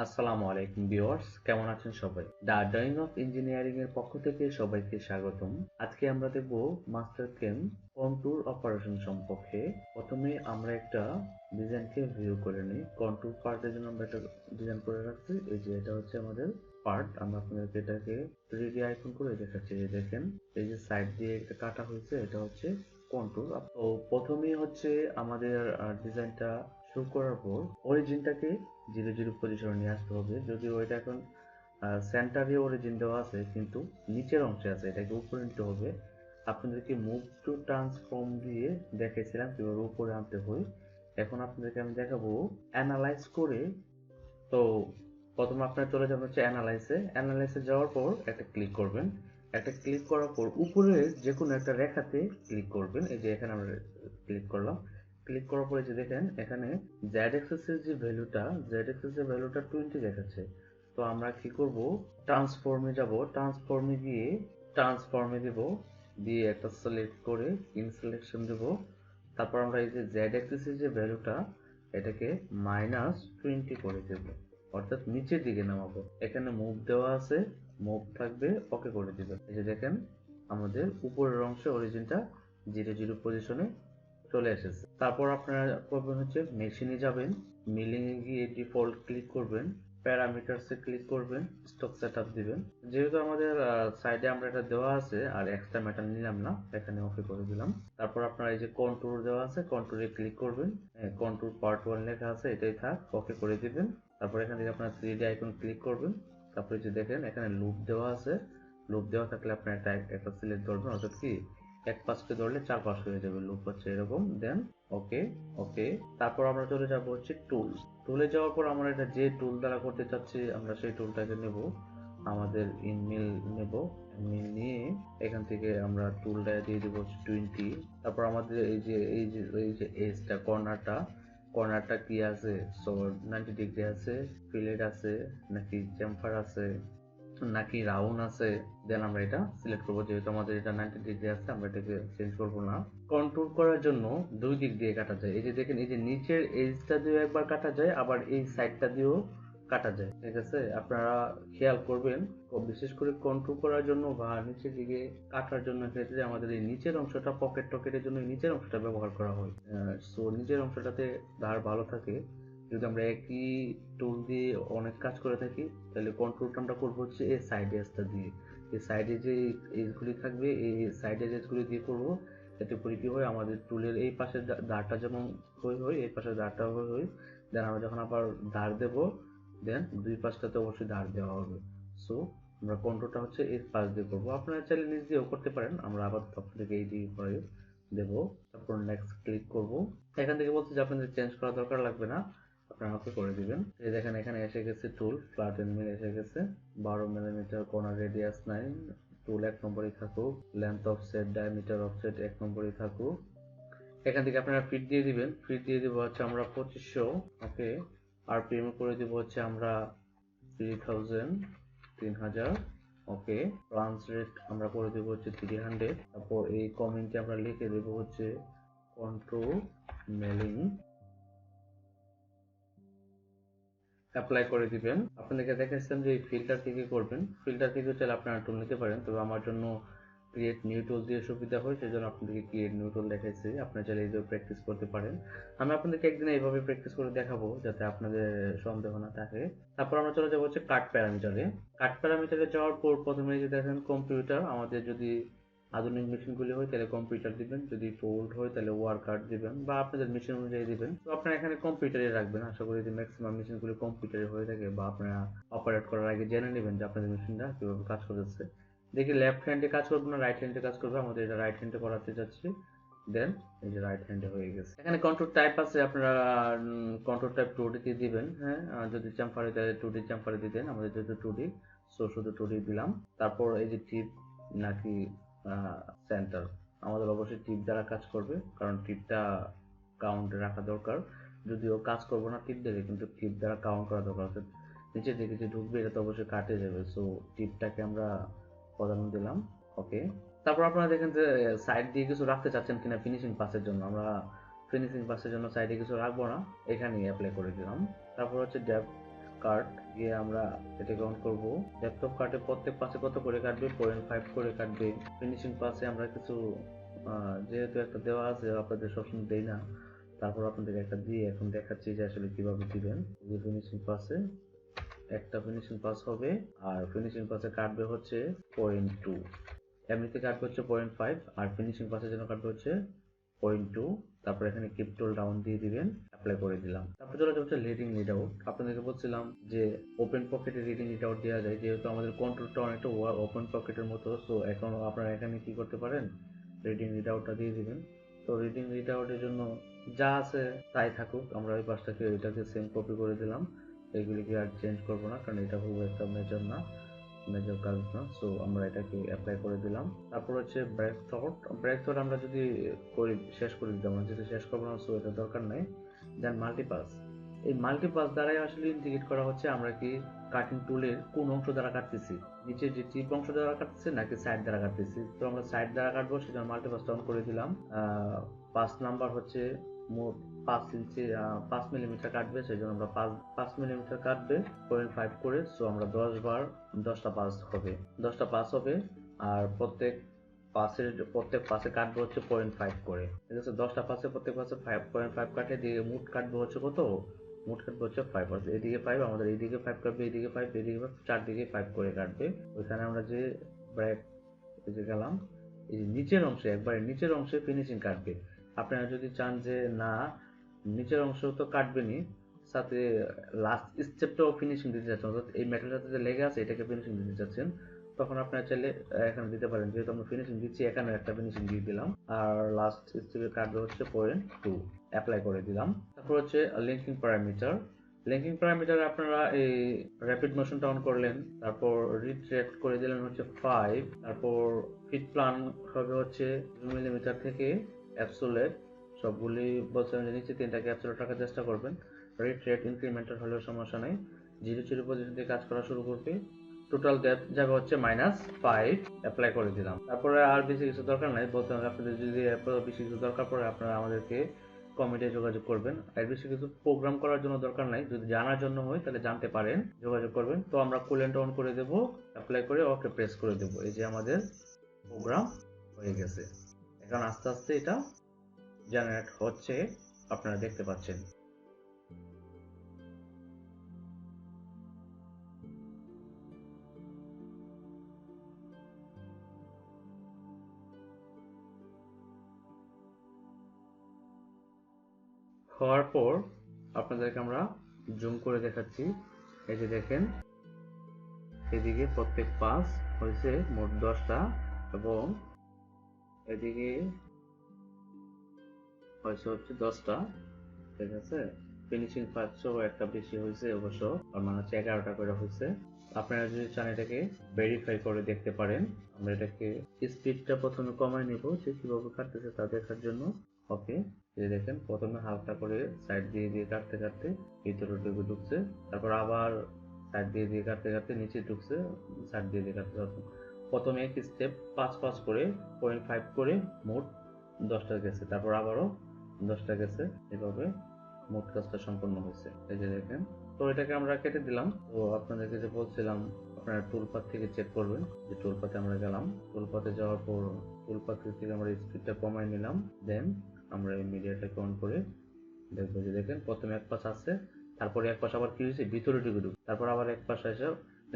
আসসালামু আলাইকুম ভিউয়ার্স, কেমন আছেন সবাই? দ্য ড্রয়িং অফ ইঞ্জিনিয়ারিং এর পক্ষ থেকে সবাইকে স্বাগতম। আজকে আমরা দেখব মাস্টারক্যাম কন্টুর অপারেশন সম্পর্কে। প্রথমে আমরা একটা ডিজাইনকে ভিউ করে নিই। কন্টুর পার্টের জন্য আমরা একটা ডিজাইন করে রাখছি। এই যে এটা হচ্ছে আমাদের পার্ট। আমরা আপনাদেরকে এটাকে 3D আইকন করে দেখাচ্ছি। এই দেখেন, এই যে সাইড দিয়ে একটা কাটা হয়েছে, এটা হচ্ছে কন্টুর। তো প্রথমেই হচ্ছে আমাদের ডিজাইনটা শুরু করার পর অরিজিনটাকে 0 0 পজিশনে নিয়ে আসতে হবে। যদিও এটা এখন সেন্টারে অরিজিন দেওয়া আছে, কিন্তু নিচের অংশে আছে, এটাকে উপরে নিতে হবে। আপনাদেরকে মুভ টু ট্রান্সফর্ম দিয়ে দেখাইছিলাম কিভাবে উপরে আনতে হয়। এখন আপনাদেরকে আমি দেখাবো অ্যানালাইজ করে। তো প্রথমে আপনার চলে যাবেন হচ্ছে অ্যানালাইসে যাওয়ার পর একটা ক্লিক করবেন। একটা ক্লিক করার পর উপরে যে কোনো একটা রেখাতে ক্লিক করবেন। এই যে এখানে আমরা ক্লিক করলাম। ক্লিক করার পরে যে দেখেন এখানে জেড অ্যাক্সিসের যে ভ্যালুটা, জেড অ্যাক্সিসের ভ্যালুটা 20 দেখাচ্ছে। তো আমরা কি করব, ট্রান্সফর্মে যাব। ট্রান্সফর্মে দিব, দিয়ে একটা সিলেক্ট করে ইন সিলেকশন দেব। তারপর আমরা এই যে জেড অ্যাক্সিসের যে ভ্যালুটা, এটাকে -20 করে দেব, অর্থাৎ নিচের দিকে নামাবো। এখানে মুভ দেওয়া আছে, মুভ থাকবে, ওকে করে দিবেন। এই যে দেখেন আমাদের উপরের অংশে অরিজিনটা 0 0 পজিশনে চলে এসেছে। তারপর আপনারা করবেন হচ্ছে মেশিনে যাবেন, মিলিং এ গিয়ে ডিফল্ট ক্লিক করবেন, প্যারামিটারসে ক্লিক করবেন, স্টক সেটআপ দিবেন। যেহেতু আমাদের সাইডে আমরা এটা দেওয়া আছে আর এক্সট্রা মেটাল নিলাম না, এখানে ওকে করে দিলাম। তারপর আপনারা এই যে কন্ট্রোল দেওয়া আছে, কন্ট্রোলে ক্লিক করবেন, কন্ট্রোল পার্ট 1 লেখা আছে, এটাই থাক, ওকে করে দিবেন। তারপর এখান থেকে আপনারা 3D আইকন ক্লিক করবেন। তারপরে যে দেখেন এখানে লুপ দেওয়া আছে, লুপ দেওয়া থাকলে আপনার একটা সিলেক্ট ধরবেন, অর্থাৎ কি এক পাশকে ধরলে 4 পাশ হয়ে যাবে, লুপ হচ্ছে এরকম। দেন ওকে, ওকে। তারপর আমরা চলে যাব হচ্ছে টুলে যাওয়ার পর আমরা এটা যে টুল দ্বারা করতে চাচ্ছি আমরা সেই টুলটাকে নেব। আমাদের ইনমিল নেব, ইনমিল নিয়ে এখান থেকে আমরা টুলটা দিয়ে দেবো 20। তারপর আমাদের এই যে এজটা, কর্নারটা কি আছে, সো 90 ডিগ্রি আছে, ফিলেট আছে নাকি চেম্ফার আছে নাকি রাউন্ড আছে, দেন আমরা এটা সিলেক্ট করবো। যেহেতু আমাদের এটা 90 ডিগ্রি আছে, আমরা এটাকে চেঞ্জ করবো না। কন্ট্রোল করার জন্য দুই দিক দিয়ে কাটা যায়। এই যে দেখেন, এই যে নিচের এজটা দিয়ে একবার কাটা যায়, আবার এই সাইডটা দিয়েও কাটা যায়। ঠিক আছে, আপনারা খেয়াল করবেন, বিশেষ করে কন্ট্রোল করার জন্য বা নিচের দিকে কাটার জন্য ক্ষেত্রে আমাদের এই নিচের অংশটা টকেটের জন্য নিচের অংশটা ব্যবহার করা হয়। সো নিচের অংশটাতে ধার ভালো থাকে। যদি আমরা একই টুল দিয়ে অনেক কাজ করে থাকি, তাহলে কন্ট্রোলটা আমরা করবো হচ্ছে এই সাইড এজটা দিয়ে। এই সাইডে যে এজগুলি থাকবে, এই সাইডের এজগুলি দিয়ে করবো। এতে করে কি হয়, আমাদের টুলের এই পাশের ধারটা যেমন হয়, এই পাশের ধারটা হয়। দেন আমরা যখন আবার ধার দেব, দেন দুই পাশটাতে অবশ্যই ধার দেওয়া হবে। সো আমরা কন্ট্রোলটা হচ্ছে এই পাশ দিয়ে করবো। আপনারা চাইলে নিজ দিয়েও করতে পারেন, আমরা আবার তখন থেকে এই দিয়ে করে দেব। তারপর নেক্সট ক্লিক করব। এখান থেকে বলছে যে আপনাদের চেঞ্জ করা দরকার লাগবে না, আপনারা ওকে করে দিবেন। এই দেখেন এখানে এসে গেছে টুল, ফ্ল্যাট মিল এসে গেছে, 12 মিলিমিটার কর্নার রেডিয়াস 9, টুল 1 নম্বরই থাকুক, লেন্থ অফসেট, ডায়ামিটার অফসেট 1 নম্বরই থাকুক। এখান থেকে আপনারা ফিট দিয়ে দিবেন, ফিট দিয়ে দিব হচ্ছে আমরা 2500, ওকে। আরপিএম করে দিব হচ্ছে আমরা 3000, ওকে। প্লান্স রেট আমরা করে দেবো হচ্ছে 300। তারপর এই কমেন্টে আমরা লিখে দেবো হচ্ছে কন্ট্রোল মেলিং, অ্যাপ্লাই করে দিবেন। আপনাদেরকে দেখাচ্ছিলাম যে এই ফিল্টার থেকে করবেন, ফিল্টার থেকে চাইলে আপনারা টুল নিতে পারেন, তবে আমার জন্য ক্রিয়েট নিউ টুল দিয়ে সুবিধা হয়, সেই জন্য আপনাদেরকে ক্রিয়েট নিউ টুল দেখাইছি। আপনারা চাইলে এইভাবে প্র্যাকটিস করতে পারেন। আমি আপনাদেরকে একদিন এইভাবে প্র্যাকটিস করে দেখাবো, যাতে আপনাদের সন্দেহ না থাকে। তারপর আমরা চলে যাবো হচ্ছে কাট প্যারামিটারে। কাট প্যারামিটারে যাওয়ার পর প্রথমে যে দেখেন কম্পিউটার, আমাদের যদি আধুনিক মেশিনগুলি হয় তাহলে কম্পিউটার দিবেন, যদি ফোল্ড হয় তাহলে ওয়ার কার্ড দিবেন, বা আপনাদের মেশিন অনুযায়ী দিবেন। তো আপনারা এখানে কম্পিউটারে রাখবেন। আশা করি যে ম্যাক্সিমাম মেশিনগুলি কম্পিউটারে হয়ে থাকে, বা আপনারা অপারেট করার আগে জেনে নেবেন যে আপনাদের মেশিনটা কিভাবে কাজ করতেছে। দেখি লেফট হ্যান্ডে কাজ করবে না রাইট হ্যান্ডে কাজ করবে, আমাদের এটা রাইট হ্যান্ডে করাতে যাচ্ছি। দেন এই যে রাইট হ্যান্ডে হয়ে গেছে। এখানে কন্ট্রোল টাইপ আছে, আপনারা কন্ট্রোল টাইপ 2D তে দিবেন। হ্যাঁ, যদি চাম্পারে তাহলে 2D চাম্পারে দিবেন, আমাদের যেহেতু 2D, সো শুধু 2D দিলাম। তারপর এই যে টিপ নাকি সেন্টার, আমাদের অবশ্যই টিপ দ্বারা কাজ করবে, কারণ টিপটা কাউন্টে রাখা দরকার। যদিও কাজ করবো না টিপ দিয়ে, কিন্তু টিপ দ্বারা কাউন্ট করা দরকার। নিচের দিকে যে ঢুকবে এটা তো অবশ্যই কাটে যাবে, সো টিপটাকে আমরা প্রাধান্য দিলাম, ওকে। তারপর আপনারা দেখেন যে সাইড দিয়ে কিছু রাখতে চাচ্ছেন কিনা ফিনিশিং পাসের জন্য। আমরা ফিনিশিং পাসের জন্য সাইডে কিছু রাখবো না, এখানেই অ্যাপ্লাই করে দিলাম। তারপর হচ্ছে ডেপথ, কাট গিয়ে আমরা এটাকে অন করব। ডেপথ অফ কাটে প্রত্যেক পাশে কত করে কাটবে, 0.5 করে কাটবে। ফিনিশিং পাসে আমরা কিছু যেহেতু একটা দেওয়া আছে, আপনাদের সবসময় দেই না, তারপর আপনাদের একটা দিয়ে এখন দেখাচ্ছি যে আসলে কিভাবে দিবেন। যে ফিনিশিং পাসে একটা ফিনিশিং পাস হবে, আর ফিনিশিং পাসে কাটবে হচ্ছে 0.2, এমনিতে কাটবে হচ্ছে 0.5, আর ফিনিশিং পাসের জন্য কাটবে হচ্ছে 0.2। তারপর এখানে কিপ টুল ডাউন দিয়ে দিবেন, অ্যাপ্লাই করে দিলাম। তারপর চলে যাচ্ছে লিডিং লিড আউট। আপনাদেরকে বলছিলাম যে ওপেন পকেটে লিডিং লিড আউট দেওয়া যায়, যেহেতু আমাদের কন্ট্রোলটা অনেকটা ওপেন পকেটের মতো। সো এখন আপনারা এখানে কি করতে পারেন, রিডিং লিড আউটটা দিয়ে দিবেন। তো রিডিং লিড আউটের জন্য যা আছে তাই থাকুক, আমরা ওই পাশটাকে এটাকে সেম কপি করে দিলাম। এগুলিকে আর চেঞ্জ করবো না, কারণ এটা খুব একটা মেজর না, মেজর কাজ না। সো আমরা এটাকে অ্যাপ্লাই করে দিলাম। তারপর হচ্ছে ব্রেক থট আমরা যদি করি শেষ করে দিতাম, যেহেতু শেষ করবো না সো এটা দরকার নাই। দেন মাল্টিপাস, এই মাল্টিপাস দ্বারাই আসলে ইন্ডিকেট করা হচ্ছে আমরা কি কাটিং টুলের কোন অংশ দ্বারা কাটতেছি, নিচের যে টিপ অংশ দ্বারা কাটতেছি নাকি সাইড দ্বারা কাটতেছি। তো আমরা সাইড দ্বারা কাটবো, সেজন্য মাল্টিপাসটা অন করে দিলাম। 5 নাম্বার হচ্ছে মোট 5 ইঞ্চি 5 মিলিমিটার কাটবে, সেই জন্য আমরা 5 মিলিমিটার কাটবে 0.5 করে। সো আমরা 10 বার 10টা পাস হবে, 10টা পাস হবে। আর প্রত্যেক পাশে কাটবে হচ্ছে 0.5 করে, ঠিক আছে। 10টা পাশে প্রত্যেক পাশে 0.5 কাটে দিয়ে মুট কাটবে হচ্ছে কত, মুট কাটবে হচ্ছে 5, অর্থাৎ এদিকে 5 আমাদের এইদিকে 5 কাটবে, এদিকে 5 এদিকে 5, চারদিকে 5 করে কাটবে। ওইখানে আমরা যে ব্র্যাক যে গেলাম, এই নিচের অংশে একবারে নিচের অংশে ফিনিশিং কাটবে। আপনারা যদি চান যে না নিচের অংশ তো কাটবেনই, সাথে লাস্ট স্টেপটাও ফিনিশিং দিতে চাচ্ছেন, অর্থাৎ এই মেটালটাতে যে লেগে আছে এটাকে ফিনিশিং দিতে চাচ্ছেন, তখন আপনারা চাইলে এখানে দিতে পারেন। যেহেতু আমরা ফিনিশিং দিচ্ছি, এখানে একটা ফিনিশিং দিয়ে দিলাম। আর লাস্ট স্টেপে কাটবে হচ্ছে 0.2, অ্যাপ্লাই করে দিলাম। তারপর হচ্ছে লিঙ্কিং প্যারামিটার। লিঙ্কিং প্যারামিটারে আপনারা এই র্যাপিড মোশনটা অন করলেন, তারপর রিট্র্যাক্ট করে দিলেন হচ্ছে 5, তারপর ফিট প্ল্যান হবে হচ্ছে 2 মিলিমিটার থেকে অ্যাবসোলেট সবগুলি বলছিলাম যে নিচে 3টাকে অ্যাবসোলেট রাখার চেষ্টা করবেন। রিট্র্যাক্ট ইনক্রিমেন্টাল হলেও সমস্যা নেই, 0 পজিশন থেকে কাজ করা শুরু করবে। টোটাল ডেপথ যাবে হচ্ছে -5, অ্যাপ্লাই করে দিলাম। তারপরে আর বেশি কিছু দরকার নাই, বলতে আপনাদের যদি বেশি কিছু দরকার পড়ে আপনারা আমাদেরকে কমেন্টে যোগাযোগ করবেন। এর বেশি কিছু প্রোগ্রাম করার জন্য দরকার নাই, যদি জানার জন্য হয় তাহলে জানতে পারেন, যোগাযোগ করবেন। তো আমরা কুলেন্ট অন করে দেব, অ্যাপ্লাই করে ওকে প্রেস করে দেব। এই যে আমাদের প্রোগ্রাম হয়ে গেছে। এখন আস্তে আস্তে এটা জেনারেট হচ্ছে, আপনারা দেখতে পাচ্ছেন। হওয়ার পর আপনাদেরকে আমরা জুম করে দেখাচ্ছি। এই যে দেখেন, এদিকে প্রত্যেক পাস হয়েছে মোট 10টা, এবং এদিকে হয়েছে হচ্ছে 10টা, ঠিক আছে। ফিনিশিং পাঁচশো একটা বেশি হয়েছে অবশ্য, আর মানে হচ্ছে 11টা করে হয়েছে। আপনারা যদি চান এটাকে ভেরিফাই করে দেখতে পারেন। আমরা এটাকে স্পিডটা প্রথমে কমাই নেব, যে কিভাবে কাটতেছে তা দেখার জন্য। ওকে, এই দেখেন প্রথমে হালকা করে সাইড দিয়ে দিয়ে কাটতে কাটতে ভিতরে ঢুকছে, তারপর আবার সাইড দিয়ে দিয়ে কাটতে কাটতে নিচে ঢুকছে, সাইড দিয়ে দিয়ে কাটতে কাটতে প্রথমে এক স্টেপ 5 করে 0.5 করে মোট 10টা গেছে, তারপর আবারও 10টা গেছে, এভাবে মোট কাজটা সম্পন্ন হয়েছে। এই যে দেখেন। তো এটাকে আমরা কেটে দিলাম। তো আপনাদেরকে যে বলছিলাম আপনারা টুলপাথ থেকে চেক করবেন, যে টুলপাথে আমরা গেলাম, টুলপাথে যাওয়ার পর টুলপাথ থেকে আমরা স্পিডটা কমাই নিলাম। দেন আমরা এই মিডিয়াটাকে অন করে দেখবো, যে দেখেন প্রথমে এক পাশ আছে, তারপরে এক পাশ আবার কি হয়েছে ভিতরে ঢুকে তারপর আবার এক পাশ এসে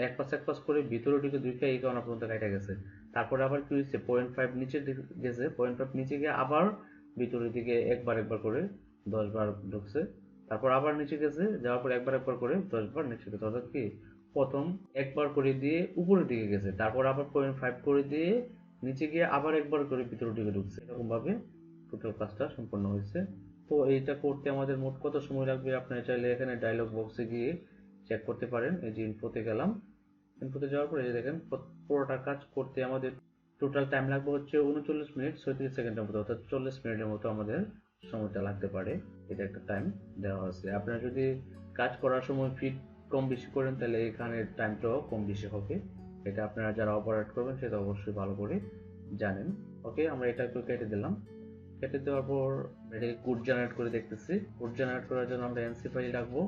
এক পাশ করে ভিতরে ঢুকে দুইটা এই কারণে পর্যন্ত কেটে গেছে। তারপরে আবার কি হয়েছে 0.5 নিচে গেছে, 0.5 নিচে গিয়ে আবার ভিতরের দিকে একবার করে 10 বার ঢুকছে, তারপর আবার নিচে গেছে, যাওয়ার পর একবার করে 10 বার নিচে গেছে। অর্থাৎ কি প্রথম একবার করে দিয়ে উপরের দিকে গেছে, তারপর আবার 0.5 করে দিয়ে নিচে গিয়ে আবার একবার করে ভিতরের দিকে ঢুকছে, এরকম ভাবে টোটাল কাজটা সম্পন্ন হয়েছে। তো এইটা করতে আমাদের মোট কত সময় লাগবে, আপনারা চাইলে এখানে ডায়লগ বক্সে গিয়ে চেক করতে পারেন। এই যে ইনফোতে গেলাম, ইনফোতে যাওয়ার পরে এই দেখেন পুরোটা কাজ করতে আমাদের টোটাল টাইম লাগবে হচ্ছে 39 মিনিট 37 সেকেন্ডের মতো, অর্থাৎ 40 মিনিটের মতো আমাদের সময়টা লাগতে পারে। এটা একটা টাইম দেওয়া আছে। আপনারা যদি কাজ করার সময় ফিট কম বেশি করেন তাহলে এখানে টাইমটাও কম বেশি হবে। এটা আপনারা যারা অপারেট করবেন সেটা অবশ্যই ভালো করে জানেন। ওকে, আমরা এটা একটু কেটে দিলাম। কেটে দেওয়ার পর এটাকে কোড জেনারেট করে দেখতেছি। কোড জেনারেট করার জন্য আমরা এনসি ফাইল রাখবো।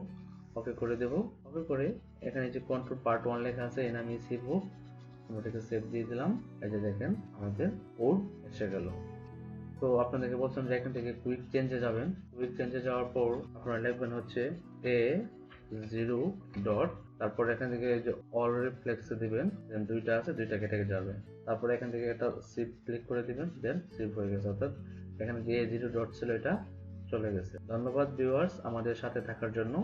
ওকে করে দেব। ওকে করে এখানে যে কন্ট্রোল পার্ট 1 লেখা আছে এর নামে সেভ হোক, আমরা এটাকে সেভ দিয়ে দিলাম। এই যে দেখেন আমাদের কোড এসে গেল। তো আপনাদেরকে বলছিলাম যে এখান থেকে কুইক চেঞ্জে যাবেন। কুইক চেঞ্জে যাওয়ার পর আপনারা লিখবেন হচ্ছে A0 ডট, তারপর এখান থেকে যে অল রিফ্লেক্সে দিবেন, দেন দুইটা আছে দুইটা কেটে যাবে। তারপর এখান থেকে এটা শিফট ক্লিক করে দিবেন, দেন সেভ হয়ে গেছে। অর্থাৎ এখানে যে A0 ডট ছিল এটা চলে গেছে। ধন্যবাদ ভিউয়ার্স আমাদের সাথে থাকার জন্য।